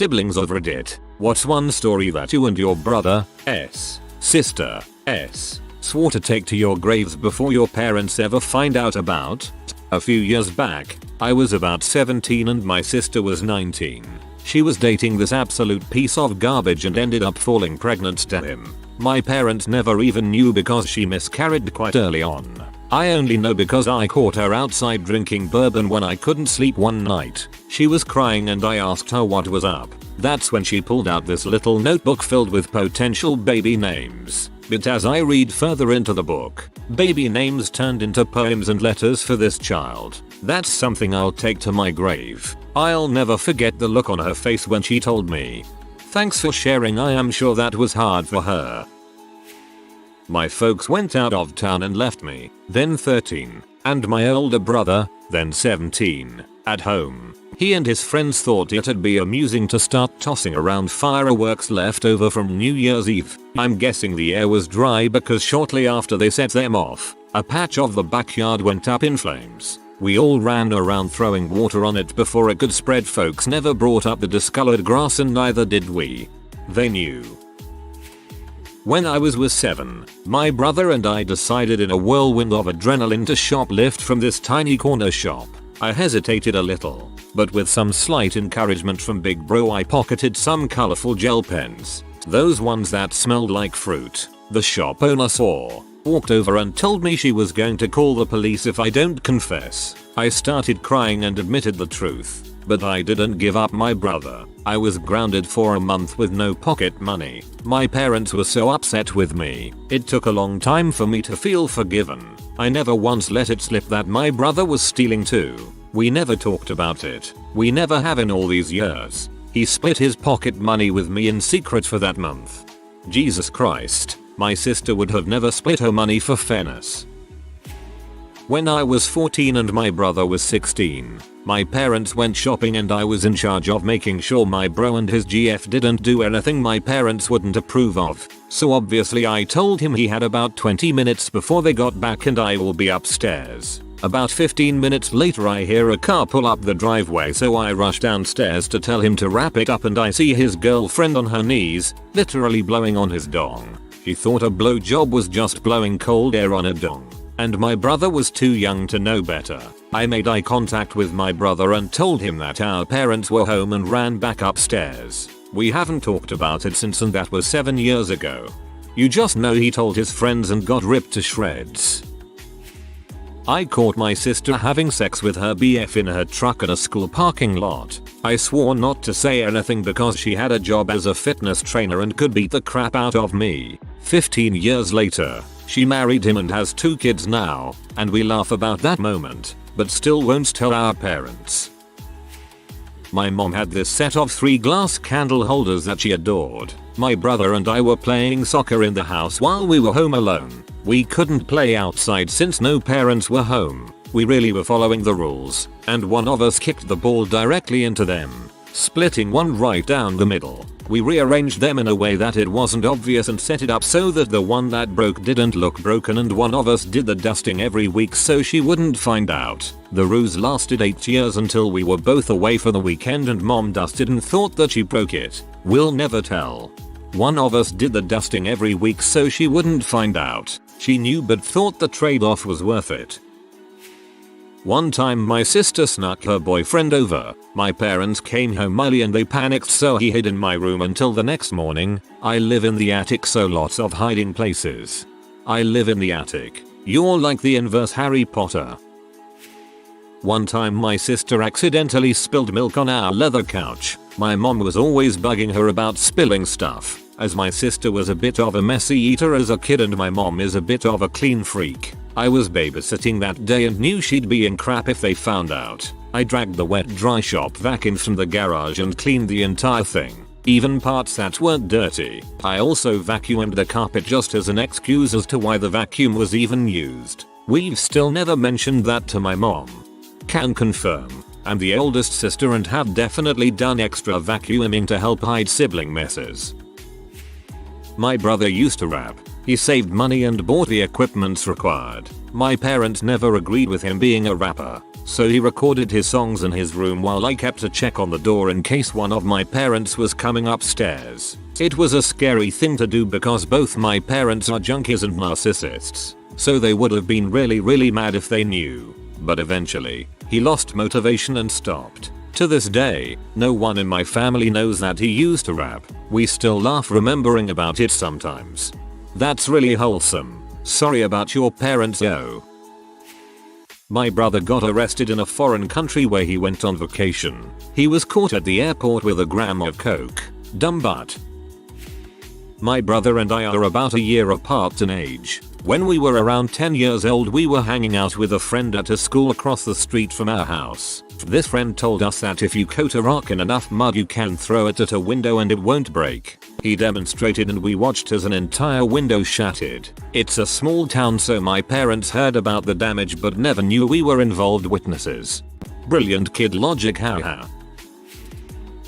siblings of Reddit. What's one story that you and your brother, sister, swore to take to your graves before your parents ever find out about? A few years back, I was about 17 and my sister was 19. She was dating this absolute piece of garbage and ended up falling pregnant to him. My parents never even knew because she miscarried quite early on. I only know because I caught her outside drinking bourbon when I couldn't sleep one night. She was crying and I asked her what was up. That's when she pulled out this little notebook filled with potential baby names. But as I read further into the book, baby names turned into poems and letters for this child. That's something I'll take to my grave. I'll never forget the look on her face when she told me. Thanks for sharing. I am sure that was hard for her. My folks went out of town and left me, then 13, and my older brother, then 17, at home. He and his friends thought it'd be amusing to start tossing around fireworks left over from New Year's Eve. I'm guessing the air was dry because shortly after they set them off, a patch of the backyard went up in flames. We all ran around throwing water on it before it could spread. Folks never brought up the discolored grass and neither did we. They knew. When I was 7, my brother and I decided in a whirlwind of adrenaline to shoplift from this tiny corner shop. I hesitated a little, but with some slight encouragement from Big Bro I pocketed some colorful gel pens. Those ones that smelled like fruit. The shop owner saw, walked over and told me she was going to call the police if I don't confess. I started crying and admitted the truth. But I didn't give up my brother. I was grounded for a month with no pocket money. My parents were so upset with me. It took a long time for me to feel forgiven. I never once let it slip that my brother was stealing too. We never talked about it. We never have in all these years. He split his pocket money with me in secret for that month. Jesus Christ, my sister would have never split her money for fairness. When I was 14 and my brother was 16, my parents went shopping and I was in charge of making sure my bro and his GF didn't do anything my parents wouldn't approve of. So obviously I told him he had about 20 minutes before they got back and I will be upstairs. About 15 minutes later I hear a car pull up the driveway, so I rush downstairs to tell him to wrap it up and I see his girlfriend on her knees, literally blowing on his dong. She thought a blowjob was just blowing cold air on a dong. And my brother was too young to know better. I made eye contact with my brother and told him that our parents were home and ran back upstairs. We haven't talked about it since and that was 7 years ago. You just know he told his friends and got ripped to shreds. I caught my sister having sex with her BF in her truck at a school parking lot. I swore not to say anything because she had a job as a fitness trainer and could beat the crap out of me. 15 years later, she married him and has 2 kids now, and we laugh about that moment, but still won't tell our parents. My mom had this set of 3 glass candle holders that she adored. My brother and I were playing soccer in the house while we were home alone. We couldn't play outside since no parents were home. We really were following the rules, and one of us kicked the ball directly into them, splitting one right down the middle. We rearranged them in a way that it wasn't obvious and set it up so that the one that broke didn't look broken, and one of us did the dusting every week so she wouldn't find out. The ruse lasted 8 years until we were both away for the weekend and mom dusted and thought that she broke it. We'll never tell. One of us did the dusting every week so she wouldn't find out. She knew but thought the trade-off was worth it. One time my sister snuck her boyfriend over. My parents came home early and they panicked, so he hid in my room until the next morning. I live in the attic, so lots of hiding places. I live in the attic. You're like the inverse Harry Potter. One time my sister accidentally spilled milk on our leather couch. My mom was always bugging her about spilling stuff, as my sister was a bit of a messy eater as a kid and my mom is a bit of a clean freak. I was babysitting that day and knew she'd be in crap if they found out. I dragged the wet dry shop vacuum from the garage and cleaned the entire thing, even parts that weren't dirty. I also vacuumed the carpet just as an excuse as to why the vacuum was even used. We've still never mentioned that to my mom. Can confirm. I'm the oldest sister and have definitely done extra vacuuming to help hide sibling messes. My brother used to rap. He saved money and bought the equipments required. My parents never agreed with him being a rapper. so he recorded his songs in his room while I kept a check on the door in case one of my parents was coming upstairs. It was a scary thing to do because both my parents are junkies and narcissists, so they would have been really mad if they knew. But eventually, he lost motivation and stopped. To this day, no one in my family knows that he used to rap. We still laugh remembering about it sometimes. That's really wholesome. Sorry about your parents, yo. My brother got arrested in a foreign country where he went on vacation. He was caught at the airport with a gram of coke. Dumb butt. My brother and I are about a year apart in age. When we were around 10 years old, we were hanging out with a friend at a school across the street from our house. This friend told us that if you coat a rock in enough mud you can throw it at a window and it won't break. He demonstrated and we watched as an entire window shattered. It's a small town, so my parents heard about the damage but never knew we were involved witnesses. Brilliant kid logic, haha.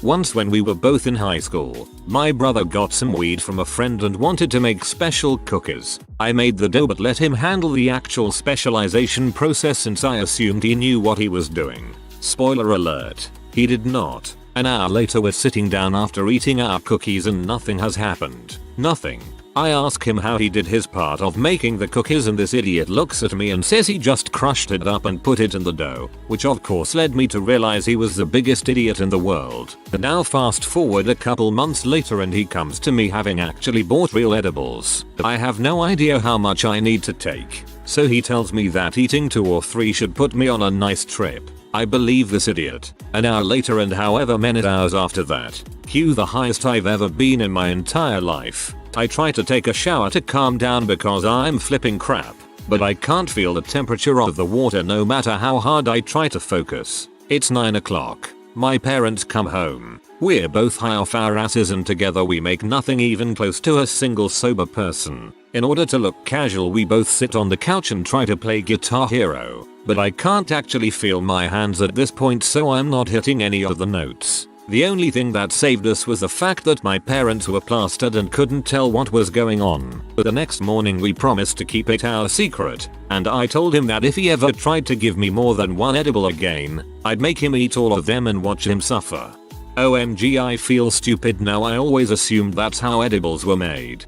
Once when we were both in high school, my brother got some weed from a friend and wanted to make special cookies. I made the dough but let him handle the actual specialization process since I assumed he knew what he was doing. Spoiler alert, he did not. An hour later we're sitting down after eating our cookies and nothing has happened. Nothing. I ask him how he did his part of making the cookies and this idiot looks at me and says he just crushed it up and put it in the dough, which of course led me to realize he was the biggest idiot in the world. And now fast forward a couple months later and he comes to me having actually bought real edibles. I have no idea how much I need to take, so he tells me that eating 2 or 3 should put me on a nice trip. I believe this idiot. An hour later and however many hours after that, cue the highest I've ever been in my entire life. I try to take a shower to calm down because I'm flipping crap, but I can't feel the temperature of the water no matter how hard I try to focus. It's 9 o'clock. My parents come home. We're both high off our asses and together we make nothing even close to a single sober person. In order to look casual we both sit on the couch and try to play Guitar Hero, but I can't actually feel my hands at this point so I'm not hitting any of the notes. The only thing that saved us was the fact that my parents were plastered and couldn't tell what was going on. But the next morning we promised to keep it our secret, and I told him that if he ever tried to give me more than one edible again, I'd make him eat all of them and watch him suffer. OMG, I feel stupid now. I always assumed that's how edibles were made.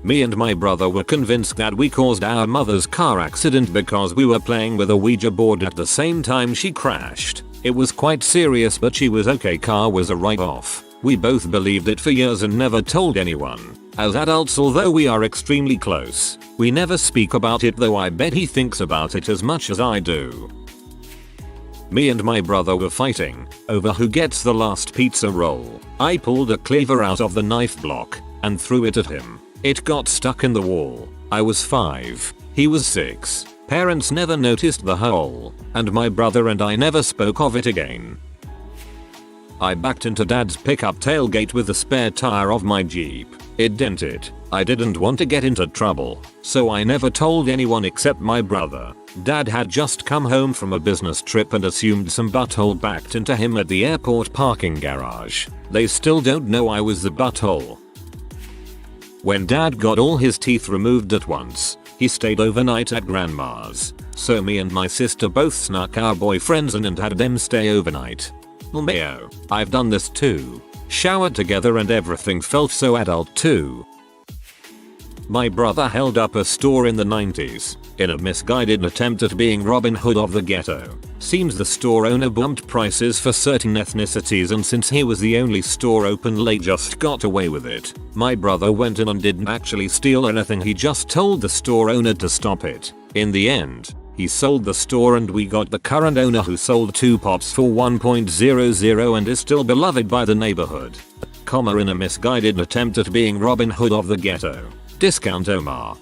Me and my brother were convinced that we caused our mother's car accident because we were playing with a Ouija board at the same time she crashed. It was quite serious but she was okay, car was a write-off. We both believed it for years and never told anyone. As adults, although we are extremely close, we never speak about it, though I bet he thinks about it as much as I do. Me and my brother were fighting over who gets the last pizza roll. I pulled a cleaver out of the knife block and threw it at him. It got stuck in the wall. I was 5. He was 6. Parents never noticed the hole, and my brother and I never spoke of it again. I backed into dad's pickup tailgate with the spare tire of my Jeep. It dented. I didn't want to get into trouble, so I never told anyone except my brother. Dad had just come home from a business trip and assumed some butthole backed into him at the airport parking garage. They still don't know I was the butthole. When dad got all his teeth removed at once, he stayed overnight at grandma's, so me and my sister both snuck our boyfriends in and had them stay overnight. Mayo, I've done this too. Showered together and everything felt so adult too. My brother held up a store in the 90s, in a misguided attempt at being Robin Hood of the ghetto. Seems the store owner bumped prices for certain ethnicities and since he was the only store open late just got away with it. My brother went in and didn't actually steal anything, he just told the store owner to stop it. In the end, he sold the store and we got the current owner who sold 2 pops for $1.00 and is still beloved by the neighborhood. In a misguided attempt at being Robin Hood of the ghetto. Discount Omar.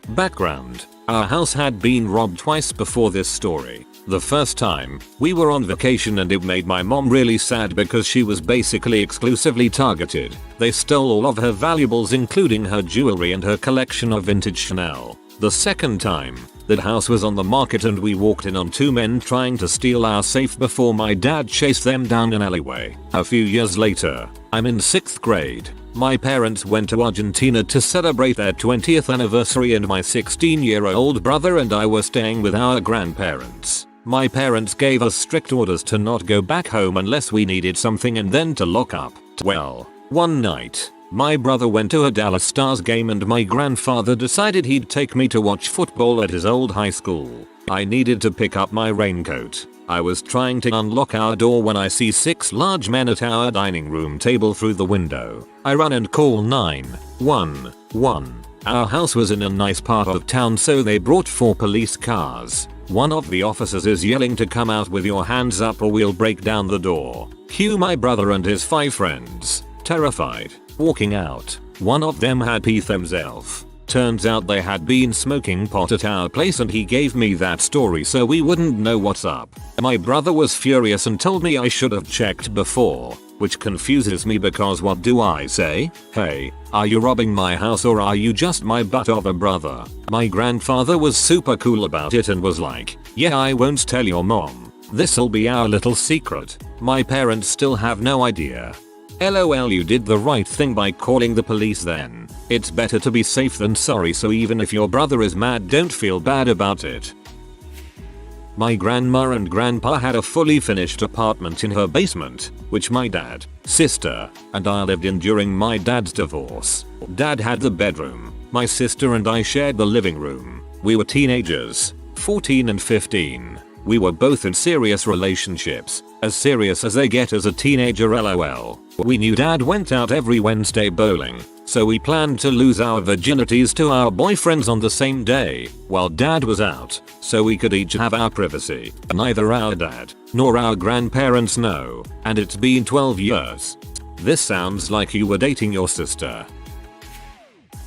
Background: our house had been robbed twice before this story. The first time, we were on vacation and it made my mom really sad because she was basically exclusively targeted. They stole all of her valuables including her jewelry and her collection of vintage Chanel. The second time, that house was on the market and we walked in on 2 men trying to steal our safe before my dad chased them down an alleyway. A few years later, I'm in 6th grade. My parents went to Argentina to celebrate their 20th anniversary and my 16-year-old brother and I were staying with our grandparents. My parents gave us strict orders to not go back home unless we needed something and then to lock up. Well, one night, my brother went to a Dallas Stars game and my grandfather decided he'd take me to watch football at his old high school. I needed to pick up my raincoat. I was trying to unlock our door when I see 6 large men at our dining room table through the window. I run and call 911. Our house was in a nice part of town so they brought 4 police cars. One of the officers is yelling to come out with your hands up or we'll break down the door. Cue my brother and his 5 friends. Terrified. Walking out. One of them had pee themselves. Turns out they had been smoking pot at our place and he gave me that story so we wouldn't know what's up. My brother was furious and told me I should have checked before, which confuses me because what do I say? Hey, are you robbing my house or are you just my butt of a brother? My grandfather was super cool about it and was like, yeah, I won't tell your mom. This'll be our little secret. My parents still have no idea. LOL, you did the right thing by calling the police then. It's better to be safe than sorry, so even if your brother is mad, don't feel bad about it. My grandma and grandpa had a fully finished apartment in her basement, which my dad, sister, and I lived in during my dad's divorce. Dad had the bedroom. My sister and I shared the living room. We were teenagers, 14 and 15. We were both in serious relationships, as serious as they get as a teenager, lol. We knew dad went out every Wednesday bowling, so we planned to lose our virginities to our boyfriends on the same day, while dad was out, so we could each have our privacy. Neither our dad, nor our grandparents know, and it's been 12 years. This sounds like you were dating your sister.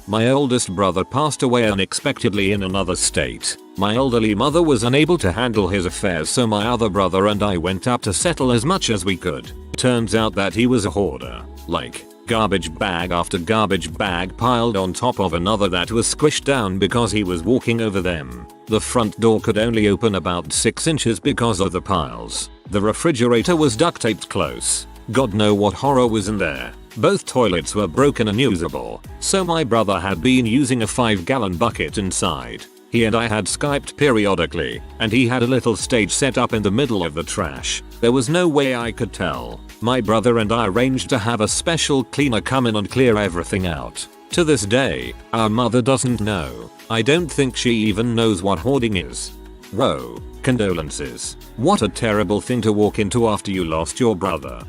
My oldest brother passed away unexpectedly in another state. My elderly mother was unable to handle his affairs, so my other brother and I went up to settle as much as we could. Turns out that he was a hoarder. Like, garbage bag after garbage bag piled on top of another that was squished down because he was walking over them. The front door could only open about 6 inches because of the piles. The refrigerator was duct taped close. God know what horror was in there. Both toilets were broken and unusable, so my brother had been using a 5-gallon bucket inside. He and I had Skyped periodically, and he had a little stage set up in the middle of the trash. There was no way I could tell. My brother and I arranged to have a special cleaner come in and clear everything out. To this day, our mother doesn't know. I don't think she even knows what hoarding is. Whoa, condolences. What a terrible thing to walk into after you lost your brother.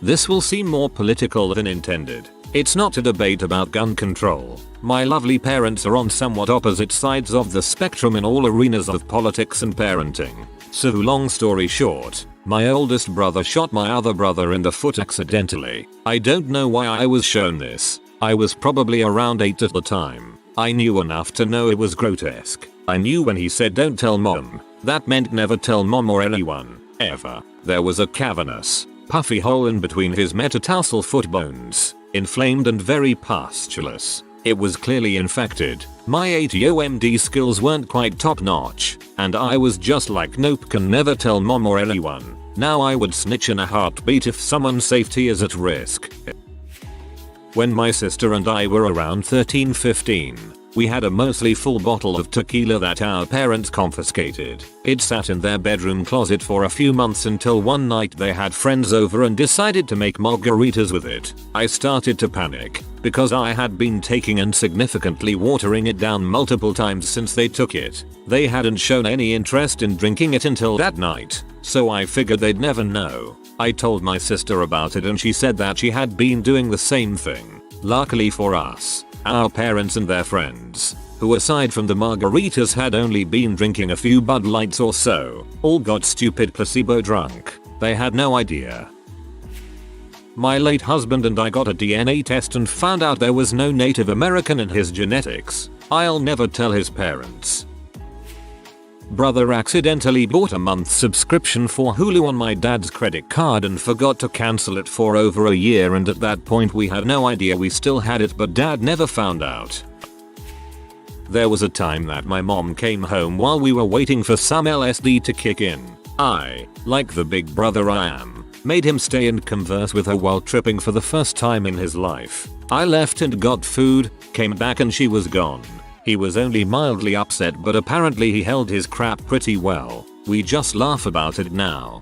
This will seem more political than intended. It's not a debate about gun control. My lovely parents are on somewhat opposite sides of the spectrum in all arenas of politics and parenting. So long story short, my oldest brother shot my other brother in the foot accidentally. I don't know why I was shown this. I was probably around 8 at the time. I knew enough to know it was grotesque. I knew when he said don't tell mom, that meant never tell mom or anyone, ever. There was a cavernous, puffy hole in between his metatarsal foot bones, inflamed and very pustulous. It was clearly infected. My ATOMD skills weren't quite top notch, and I was just like nope, can never tell mom or anyone. Now I would snitch in a heartbeat if someone's safety is at risk. When my sister and I were around 13-15, we had a mostly full bottle of tequila that our parents confiscated. It sat in their bedroom closet for a few months until one night they had friends over and decided to make margaritas with it. I started to panic, because I had been taking and significantly watering it down multiple times since they took it. They hadn't shown any interest in drinking it until that night, so I figured they'd never know. I told my sister about it and she said that she had been doing the same thing. Luckily for us, our parents and their friends, who aside from the margaritas had only been drinking a few Bud Lights or so, all got stupid placebo drunk. They had no idea. My late husband and I got a DNA test and found out there was no Native American in his genetics. I'll never tell his parents. Brother accidentally bought a month's subscription for Hulu on my dad's credit card and forgot to cancel it for over a year, and at that point we had no idea we still had it, but dad never found out. There was a time that my mom came home while we were waiting for some LSD to kick in. I, like the big brother I am, Made him stay and converse with her while tripping for the first time in his life. I left and got food, came back and she was gone. He was only mildly upset, but apparently he held his crap pretty well. We just laugh about it now.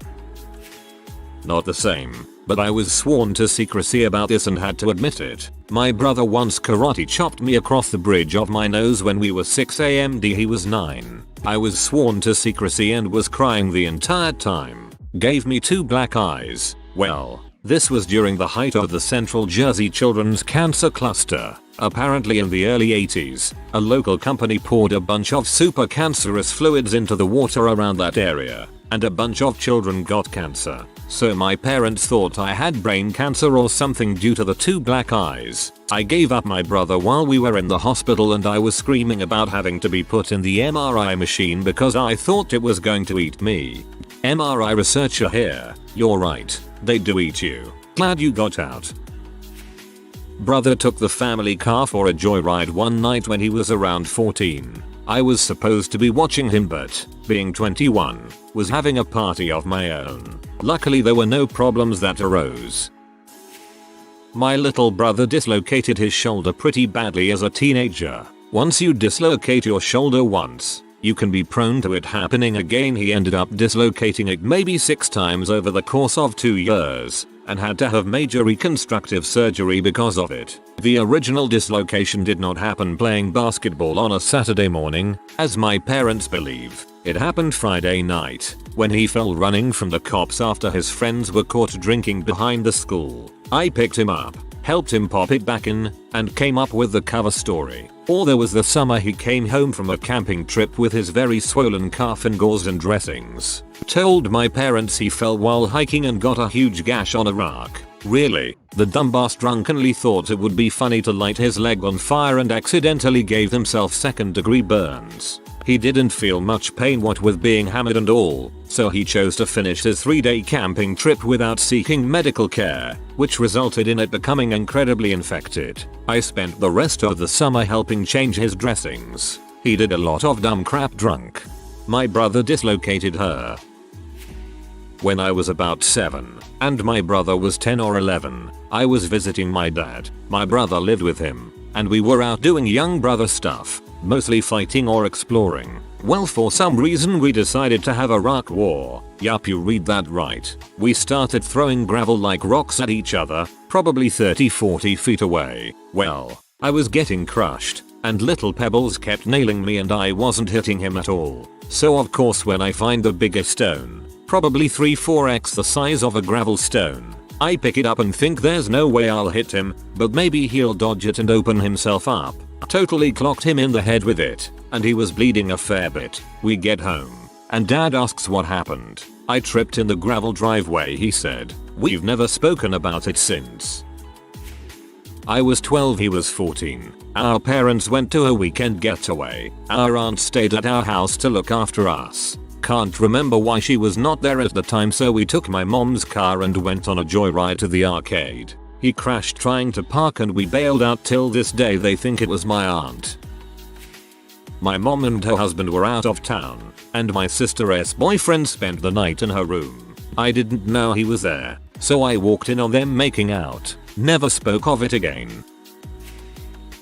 Not the same, but I was sworn to secrecy about this and had to admit it. My brother once karate chopped me across the bridge of my nose when we were 6 and he was 9. I was sworn to secrecy and was crying the entire time. Gave me 2 black eyes. Well, this was during the height of the Central Jersey Children's Cancer Cluster. Apparently in the early 80s, a local company poured a bunch of super cancerous fluids into the water around that area, and a bunch of children got cancer. So my parents thought I had brain cancer or something due to the 2 black eyes. I gave up my brother while we were in the hospital and I was screaming about having to be put in the MRI machine because I thought it was going to eat me. MRI researcher here, you're right, they do eat you. Glad you got out. Brother took the family car for a joyride one night when he was around 14. I was supposed to be watching him, but, being 21, was having a party of my own. Luckily there were no problems that arose. My little brother dislocated his shoulder pretty badly as a teenager. Once you dislocate your shoulder once, you can be prone to it happening again. He ended up dislocating it maybe 6 times over the course of 2 years, and had to have major reconstructive surgery because of it. The original dislocation did not happen playing basketball on a Saturday morning, as my parents believe. It happened Friday night, when he fell running from the cops after his friends were caught drinking behind the school. I picked him up, helped him pop it back in, and came up with the cover story. Or there was the summer he came home from a camping trip with his very swollen calf and gauze and dressings. Told my parents he fell while hiking and got a huge gash on a rock. Really, the dumbass drunkenly thought it would be funny to light his leg on fire and accidentally gave himself 2nd-degree burns. He didn't feel much pain what with being hammered and all, so he chose to finish his 3-day camping trip without seeking medical care, which resulted in it becoming incredibly infected. I spent the rest of the summer helping change his dressings. He did a lot of dumb crap drunk. My brother dislocated her when I was about 7, and my brother was 10 or 11. I was visiting my dad. My brother lived with him, and we were out doing young brother stuff, mostly fighting or exploring. Well, for some reason we decided to have a rock war. Yup, you read that right. We started throwing gravel like rocks at each other, probably 30-40 feet away. Well, I was getting crushed, and little pebbles kept nailing me and I wasn't hitting him at all. So of course when I find the bigger stone, probably 3-4x the size of a gravel stone, I pick it up and think there's no way I'll hit him, but maybe he'll dodge it and open himself up. Totally clocked him in the head with it, and he was bleeding a fair bit. We get home, and dad asks what happened. I tripped in the gravel driveway, he said. We've never spoken about it since. I was 12, he was 14. Our parents went to a weekend getaway. Our aunt stayed at our house to look after us. Can't remember why she was not there at the time, so we took my mom's car and went on a joyride to the arcade. He crashed trying to park and we bailed out. Till this day they think it was my aunt. My mom and her husband were out of town, and my sister's boyfriend spent the night in her room. I didn't know he was there, so I walked in on them making out. Never spoke of it again.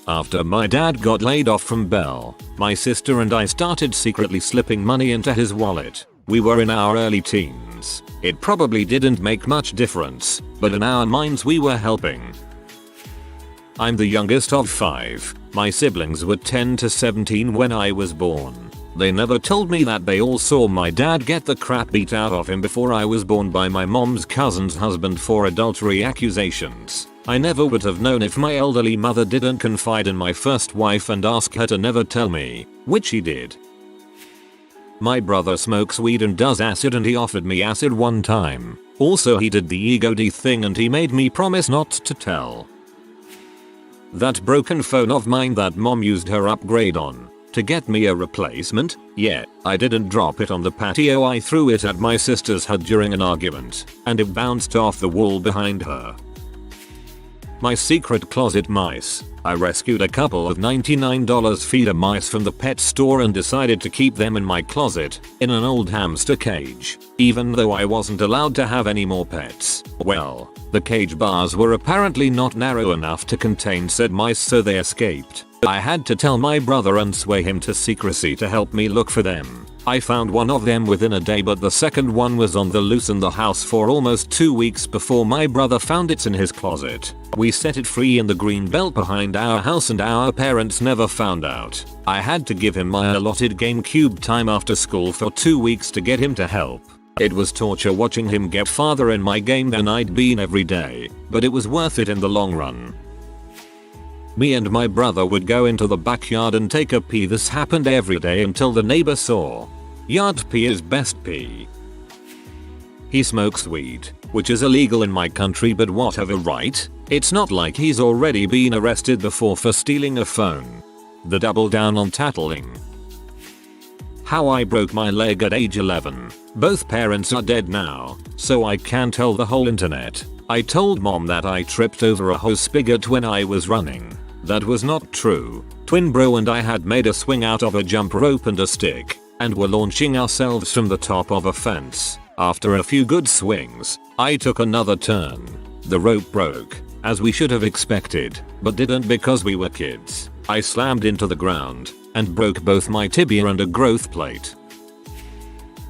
After my dad got laid off from Bell, my sister and I started secretly slipping money into his wallet. We were in our early teens. It probably didn't make much difference, but in our minds we were helping. I'm the youngest of 5. My siblings were 10 to 17 when I was born. They never told me that they all saw my dad get the crap beat out of him before I was born by my mom's cousin's husband for adultery accusations. I never would have known if my elderly mother didn't confide in my first wife and ask her to never tell me, which he did. My brother smokes weed and does acid, and he offered me acid one time. Also he did the ego D thing and he made me promise not to tell. That broken phone of mine that mom used her upgrade on to get me a replacement, yeah, I didn't drop it on the patio, I threw it at my sister's head during an argument, and it bounced off the wall behind her. My secret closet mice. I rescued a couple of $99 feeder mice from the pet store and decided to keep them in my closet, in an old hamster cage, even though I wasn't allowed to have any more pets. Well, the cage bars were apparently not narrow enough to contain said mice, so they escaped. I had to tell my brother and sway him to secrecy to help me look for them. I found one of them within a day, but the second one was on the loose in the house for almost 2 weeks before my brother found it in his closet. We set it free in the green belt behind our house and our parents never found out. I had to give him my allotted GameCube time after school for 2 weeks to get him to help. It was torture watching him get farther in my game than I'd been every day, but it was worth it in the long run. Me and my brother would go into the backyard and take a pee. This happened every day until the neighbor saw. Yard pee is best pee. He smokes weed, which is illegal in my country, but whatever, right? It's not like he's already been arrested before for stealing a phone. The double down on tattling. How I broke my leg at age 11. Both parents are dead now, so I can't tell the whole internet. I told mom that I tripped over a hose spigot when I was running. That was not true. Twin bro and I had made a swing out of a jump rope and a stick, and were launching ourselves from the top of a fence. After a few good swings, I took another turn. The rope broke, as we should have expected, but didn't because we were kids. I slammed into the ground, and broke both my tibia and a growth plate.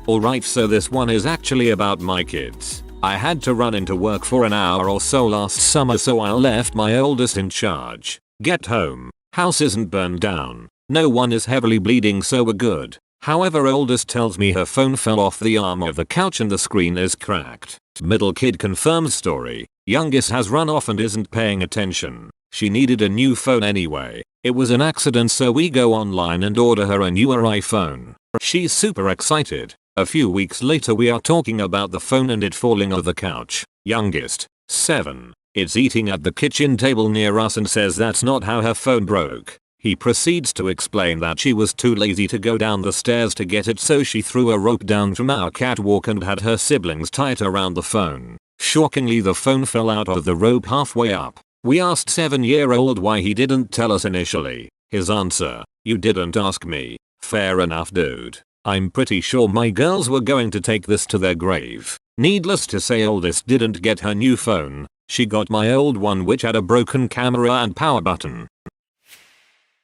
Alright, so this one is actually about my kids. I had to run into work for an hour or so last summer, so I left my oldest in charge. Get home, house isn't burned down, no one is heavily bleeding, so we're good. However, oldest tells me her phone fell off the arm of the couch and the screen is cracked. Middle kid confirms story. Youngest has run off and isn't paying attention. She needed a new phone anyway. It was an accident, so we go online and order her a newer iPhone. She's super excited. A few weeks later we are talking about the phone and it falling off the couch. Youngest, 7, is eating at the kitchen table near us and says that's not how her phone broke. He proceeds to explain that she was too lazy to go down the stairs to get it, so she threw a rope down from our catwalk and had her siblings tie it around the phone. Shockingly, the phone fell out of the rope halfway up. We asked 7-year-old why he didn't tell us initially. His answer, "You didn't ask me." Fair enough, dude. I'm pretty sure my girls were going to take this to their grave. Needless to say, oldest didn't get her new phone. She got my old one, which had a broken camera and power button.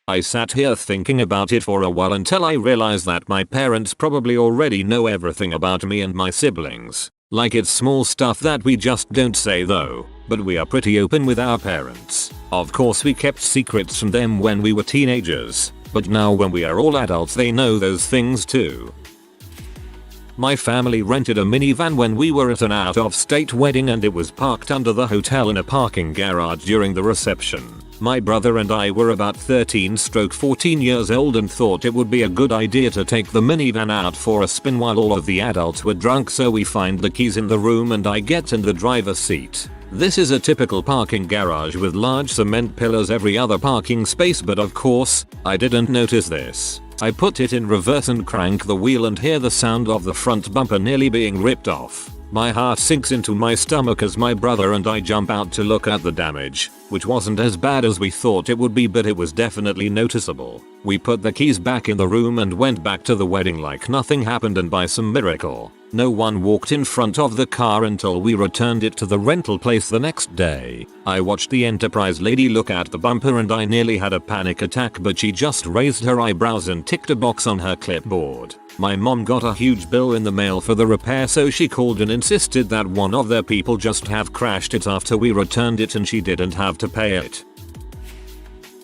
I sat here thinking about it for a while until I realized that my parents probably already know everything about me and my siblings. Like, it's small stuff that we just don't say though, but we are pretty open with our parents. Of course we kept secrets from them when we were teenagers, but now when we are all adults they know those things too. My family rented a minivan when we were at an out-of-state wedding and it was parked under the hotel in a parking garage during the reception. My brother and I were about 13-14 years old and thought it would be a good idea to take the minivan out for a spin while all of the adults were drunk, so we find the keys in the room and I get in the driver's seat. This is a typical parking garage with large cement pillars every other parking space, but of course, I didn't notice this. I put it in reverse and crank the wheel and hear the sound of the front bumper nearly being ripped off. My heart sinks into my stomach as my brother and I jump out to look at the damage, which wasn't as bad as we thought it would be, but it was definitely noticeable. We put the keys back in the room and went back to the wedding like nothing happened, and by some miracle, no one walked in front of the car until we returned it to the rental place the next day. I watched the Enterprise lady look at the bumper and I nearly had a panic attack, but she just raised her eyebrows and ticked a box on her clipboard. My mom got a huge bill in the mail for the repair, so she called and insisted that one of their people just have crashed it after we returned it and she didn't have to pay it.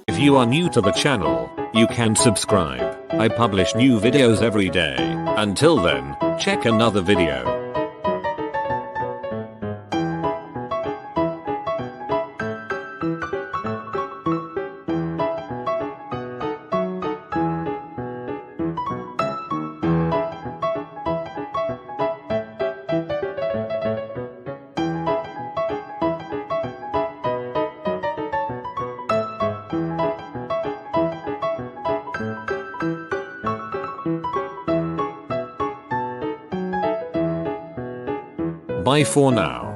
If you are new to the channel, you can subscribe. I publish new videos every day. Until then, check another video. Bye for now.